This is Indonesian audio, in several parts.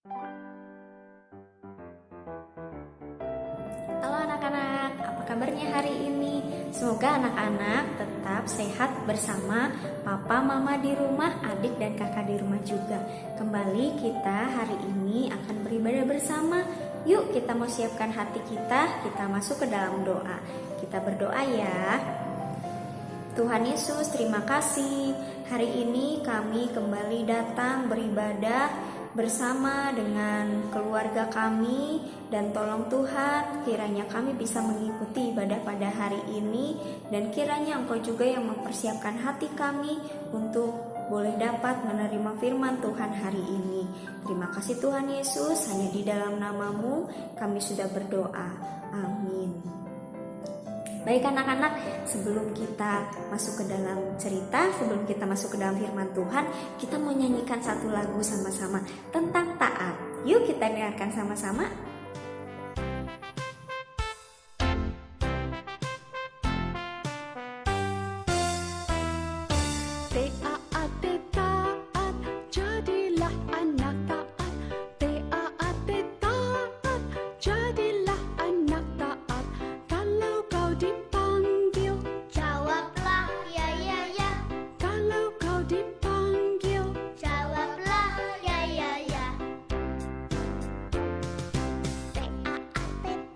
Halo anak-anak, apa kabarnya hari ini? Semoga anak-anak tetap sehat bersama papa, mama di rumah, adik dan kakak di rumah juga. Kembali kita hari ini akan beribadah bersama. Yuk kita mau siapkan hati kita masuk ke dalam doa. Kita berdoa ya. Tuhan Yesus, terima kasih. Hari ini kami kembali datang beribadah bersama dengan keluarga kami, dan tolong Tuhan kiranya kami bisa mengikuti ibadah pada hari ini, dan kiranya Engkau juga yang mempersiapkan hati kami untuk boleh dapat menerima firman Tuhan hari ini. Terima kasih Tuhan Yesus, hanya di dalam nama-Mu kami sudah berdoa. Amin. Baik anak-anak, sebelum kita masuk ke dalam cerita, sebelum kita masuk ke dalam firman Tuhan, kita mau nyanyikan satu lagu sama-sama tentang taat. Yuk kita dengarkan sama-sama. Taat, jadilah anak taat. Taat, jadilah anak taat. Kalau kau dipanggil, Jawablah ya ya ya. kalau kau dipanggil, Jawablah ya ya ya.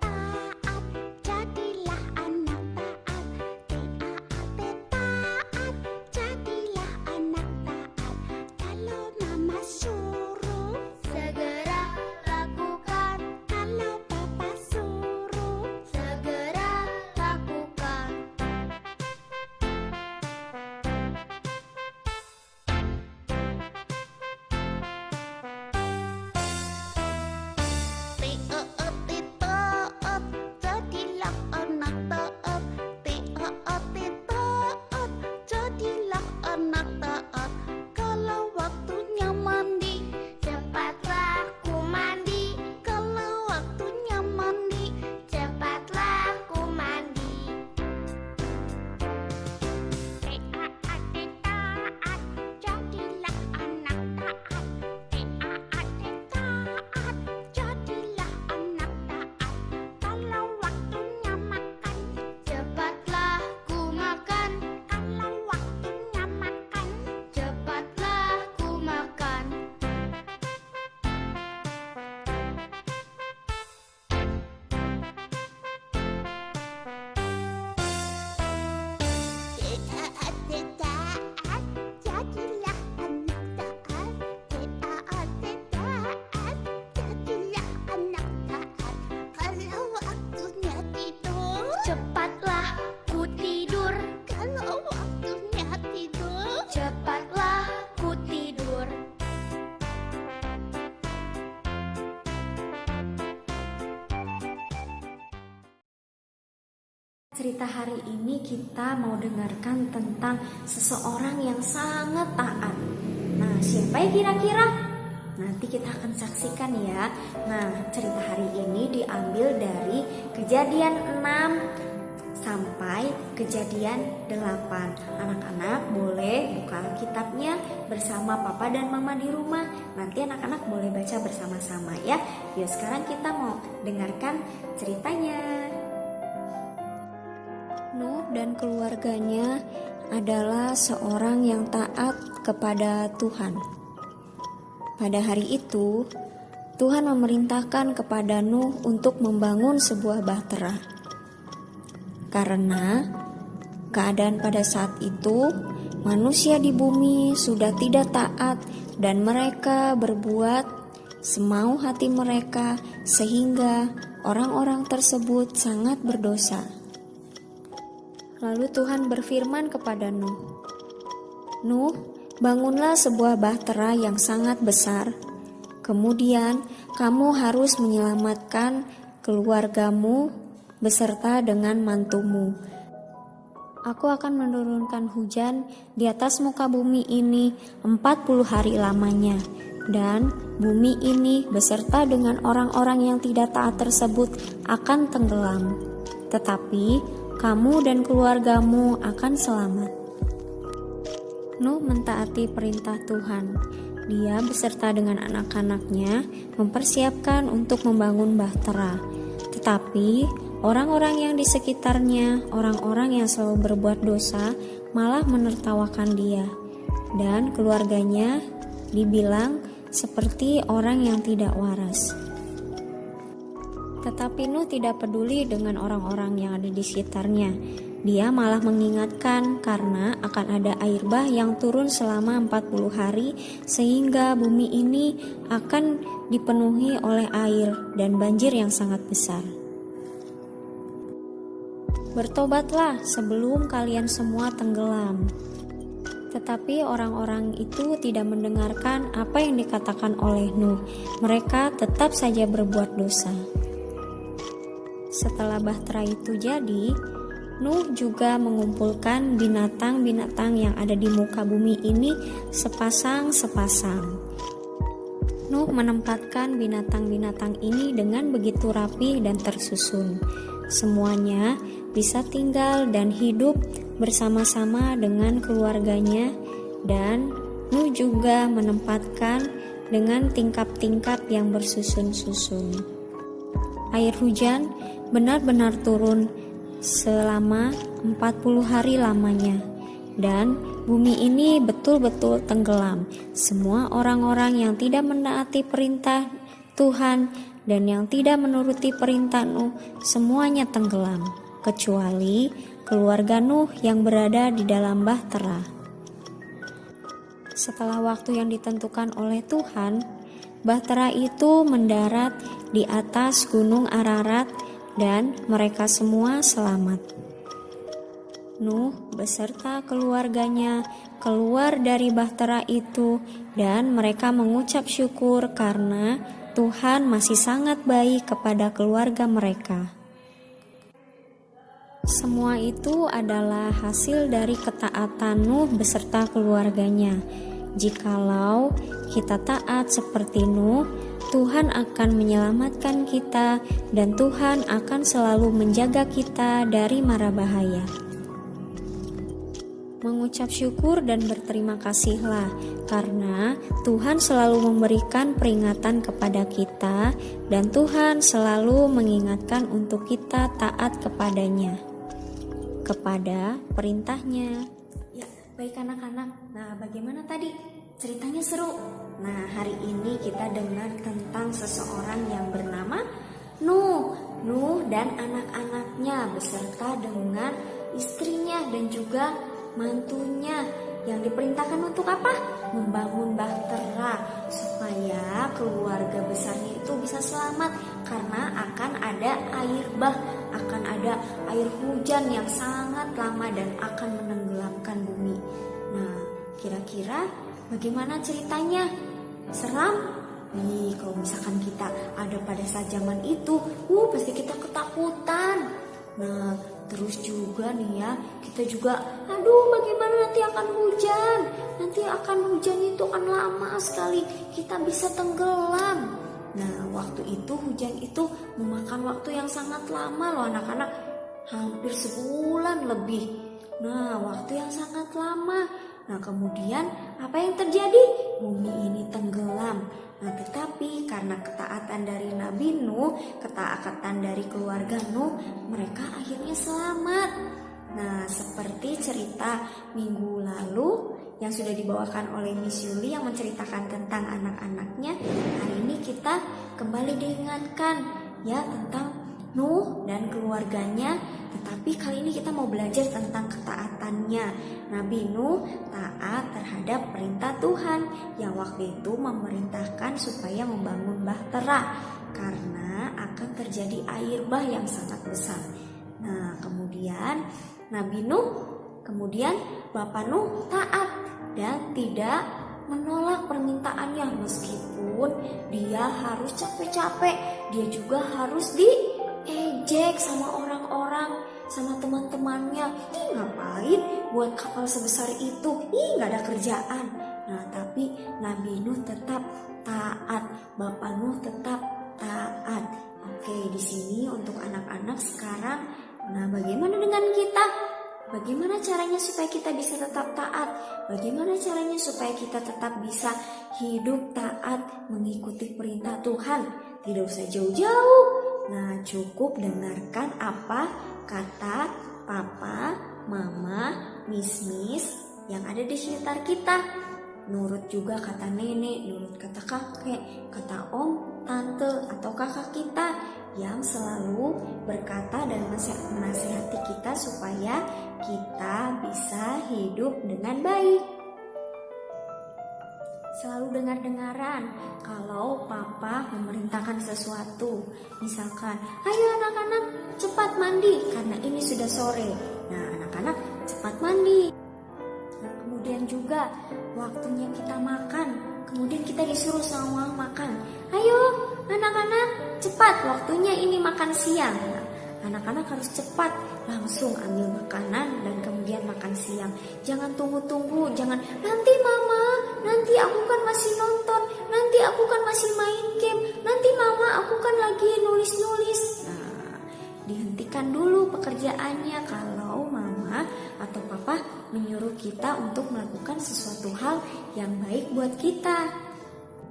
Taat, jadilah anak taat. Taat, jadilah anak taat. Kalau mama suruh, segera lakukan. Kalau papa suruh, segera lakukan. Taat, jadilah anak taat. Taat, jadilah anak taat. Kalau waktunya mandi, cepatlah ku mandi. Kalau waktunya mandi, cepatlah ku mandi. Taat, jadilah anak taat. Taat, jadilah anak taat. Kalau waktunya makan, cepatlah ku makan. Kalau waktunya makan, cepatlah ku makan. Taat, jadilah anak taat. Taat, jadilah anak taat. Kalau waktunya tidur, cepatlah ku tidur. Kalau waktunya tidur, cepatlah ku tidur. Cerita hari ini kita mau dengarkan tentang seseorang yang sangat taat. Nah, siapa ya kira-kira? Nanti kita akan saksikan ya. Nah, cerita hari ini diambil dari Kejadian 6 sampai Kejadian 8. Anak-anak boleh buka kitabnya bersama papa dan mama di rumah. Nanti anak-anak boleh baca bersama-sama ya. Yuk sekarang kita mau dengarkan ceritanya. Nuh dan keluarganya adalah seorang yang taat kepada Tuhan. Pada hari itu, Tuhan memerintahkan kepada Nuh untuk membangun sebuah bahtera. Karena keadaan pada saat itu, manusia di bumi sudah tidak taat dan mereka berbuat semau hati mereka sehingga orang-orang tersebut sangat berdosa. Lalu Tuhan berfirman kepada Nuh, "Nuh, bangunlah sebuah bahtera yang sangat besar. Kemudian kamu harus menyelamatkan keluargamu beserta dengan mantumu. Aku akan menurunkan hujan di atas muka bumi ini 40 hari lamanya, dan bumi ini beserta dengan orang-orang yang tidak taat tersebut akan tenggelam. Tetapi kamu dan keluargamu akan selamat." Nuh mentaati perintah Tuhan, Dia beserta dengan anak-anaknya mempersiapkan untuk membangun bahtera. Tetapi orang-orang yang di sekitarnya, orang-orang yang selalu berbuat dosa, malah menertawakan dia. Dan keluarganya dibilang seperti orang yang tidak waras. Tetapi Nuh tidak peduli dengan orang-orang yang ada di sekitarnya. Dia malah mengingatkan karena akan ada air bah yang turun selama 40 hari sehingga bumi ini akan dipenuhi oleh air dan banjir yang sangat besar. Bertobatlah sebelum kalian semua tenggelam. Tetapi orang-orang itu tidak mendengarkan apa yang dikatakan oleh Nuh. Mereka tetap saja berbuat dosa. Setelah bahtera itu jadi, Nuh juga mengumpulkan binatang-binatang yang ada di muka bumi ini sepasang-sepasang. Nuh menempatkan binatang-binatang ini dengan begitu rapi dan tersusun. Semuanya bisa tinggal dan hidup bersama-sama dengan keluarganya, dan Nuh juga menempatkan dengan tingkap-tingkap yang bersusun-susun. Air hujan benar-benar turun selama 40 hari lamanya, dan bumi ini betul-betul tenggelam. Semua orang-orang yang tidak menaati perintah Tuhan dan yang tidak menuruti perintah Nuh semuanya tenggelam, kecuali keluarga Nuh yang berada di dalam bahtera. Setelah waktu yang ditentukan oleh Tuhan, bahtera itu mendarat di atas gunung Ararat dan mereka semua selamat. Nuh beserta keluarganya keluar dari bahtera itu dan mereka mengucap syukur karena Tuhan masih sangat baik kepada keluarga mereka. Semua itu adalah hasil dari ketaatan Nuh beserta keluarganya. Jikalau kita taat seperti Nuh, Tuhan akan menyelamatkan kita dan Tuhan akan selalu menjaga kita dari mara bahaya. Mengucap syukur dan berterima kasihlah karena Tuhan selalu memberikan peringatan kepada kita dan Tuhan selalu mengingatkan untuk kita taat kepadanya, kepada perintahnya. Ya, baik anak-anak. Nah, bagaimana tadi? Ceritanya seru. Nah, hari ini kita dengar tentang seseorang yang bernama Nuh. Nuh dan anak-anaknya beserta dengan istrinya dan juga mantunya yang diperintahkan untuk apa? Membangun bahtera supaya keluarga besarnya itu bisa selamat karena akan ada air bah, akan ada air hujan yang sangat lama dan akan menenggelamkan bumi. Nah, kira-kira bagaimana ceritanya? Seram? Nih, kalau misalkan kita ada pada saat zaman itu, pasti kita ketakutan. Nah, terus juga nih ya, kita juga, bagaimana nanti akan hujan? Nanti akan hujan itu akan lama sekali, kita bisa tenggelam. Nah, waktu itu hujan itu memakan waktu yang sangat lama loh anak-anak, hampir sebulan lebih. Nah, waktu yang sangat lama. Nah, kemudian apa yang terjadi? Bumi ini tenggelam. Nah, tetapi karena ketaatan dari Nabi Nuh, ketaatan dari keluarga Nuh, mereka akhirnya selamat. Nah, seperti cerita minggu lalu yang sudah dibawakan oleh Miss Yuli yang menceritakan tentang anak-anaknya, hari ini kita kembali diingatkan ya tentang Nuh dan keluarganya. Tetapi kali ini kita mau belajar tentang ketaatannya. Nabi Nuh taat terhadap perintah Tuhan yang waktu itu memerintahkan supaya membangun bahtera karena akan terjadi air bah yang sangat besar. Nah, kemudian Nabi Nuh, kemudian Bapak Nuh taat dan tidak menolak permintaannya meskipun dia harus capek-capek, dia juga harus diejek sama orang-orang, sama teman-temannya. Ngapain buat kapal sebesar itu? Gak ada kerjaan. Nah, tapi Nabi Nuh tetap taat, Bapak Nuh tetap taat. Oke, di sini untuk anak-anak sekarang. Nah, bagaimana dengan kita? Bagaimana caranya supaya kita bisa tetap taat? Bagaimana caranya supaya kita tetap bisa hidup taat mengikuti perintah Tuhan? Tidak usah jauh-jauh. Nah, cukup dengarkan apa kata papa, mama, mis-mis yang ada di sekitar kita. Nurut juga kata nenek, nurut kata kakek, kata om, tante, atau kakak kita yang selalu berkata dan menasihati kita supaya kita bisa hidup dengan baik. Selalu dengar-dengaran kalau papa memerintahkan sesuatu. Misalkan, ayo anak-anak cepat mandi karena ini sudah sore. Nah, anak-anak cepat mandi. Nah, kemudian juga waktunya kita makan. Kemudian kita disuruh sama mama makan. Ayo anak-anak cepat, waktunya ini makan siang. Nah, anak-anak harus cepat langsung ambil makanan dan kemudian makan siang. Jangan tunggu-tunggu, jangan nanti mama, nanti aku kan masih nonton, nanti aku kan masih main game, nanti mama aku kan lagi nulis-nulis. Nah, dihentikan dulu pekerjaannya kalau mama atau papa menyuruh kita untuk melakukan sesuatu hal yang baik buat kita.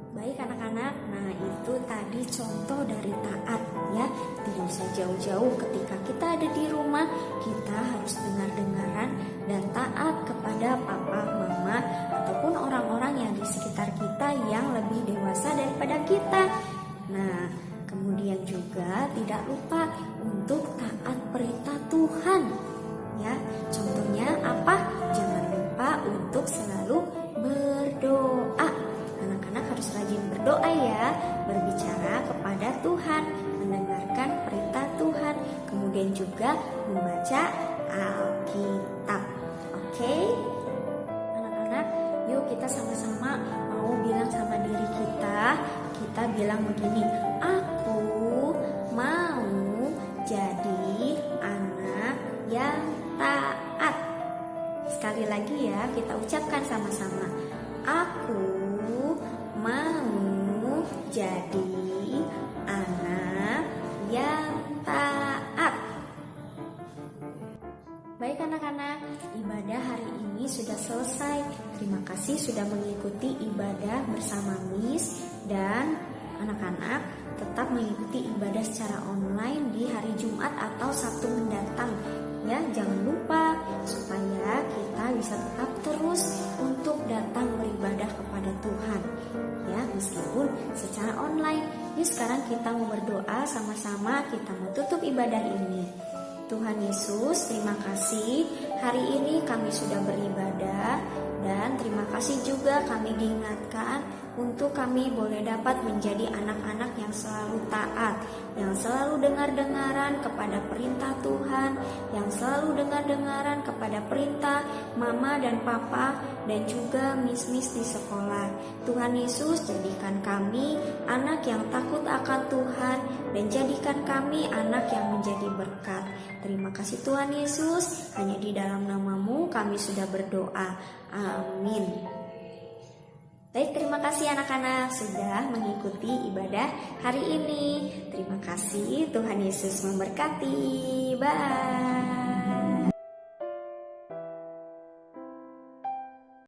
Baik anak-anak, nah itu tadi contoh dari taat ya. Tidak usah jauh-jauh, ketika kita ada di rumah kita harus dengar-dengaran dan taat kepada papa, mama ataupun orang-orang yang di sekitar kita yang lebih dewasa daripada kita. Nah, kemudian juga tidak lupa untuk taat perintah Tuhan ya. Contohnya apa? Jangan lupa untuk selalu berdoa. Anak-anak harus rajin berdoa ya, berbicara kepada Tuhan, mendengarkan perintah Tuhan, kemudian juga membaca Alkitab. Oke? Anak-anak, yuk kita sama-sama mau bilang sama diri kita. Kita bilang begini, aku mau jadi anak yang taat. Sekali lagi ya, kita ucapkan sama-sama. Aku mau jadi anak yang taat. Baik anak-anak, ibadah hari ini sudah selesai. Terima kasih sudah mengikuti ibadah bersama Miss, dan anak-anak tetap mengikuti ibadah secara online di hari Jumat atau Sabtu mendatang. Ya, jangan lupa supaya kita bisa tetap terus untuk datang beribadah kepada Tuhan. Ya, meskipun secara online. Yuk sekarang kita mau berdoa sama-sama, kita mau tutup ibadah ini. Tuhan Yesus, terima kasih hari ini kami sudah beribadah, dan terima kasih juga kami diingatkan untuk kami boleh dapat menjadi anak-anak yang selalu taat, yang selalu dengar-dengaran kepada perintah Tuhan, yang selalu dengar-dengaran kepada perintah mama dan papa dan juga mis-mis di sekolah. Tuhan Yesus, jadikan kami anak yang takut akan Tuhan dan jadikan kami anak yang menjadi berkat. Terima kasih Tuhan Yesus, hanya di dalam nama-Mu kami sudah berdoa. Amin. Baik, terima kasih anak-anak sudah mengikuti ibadah hari ini. Terima kasih, Tuhan Yesus memberkati. Bye.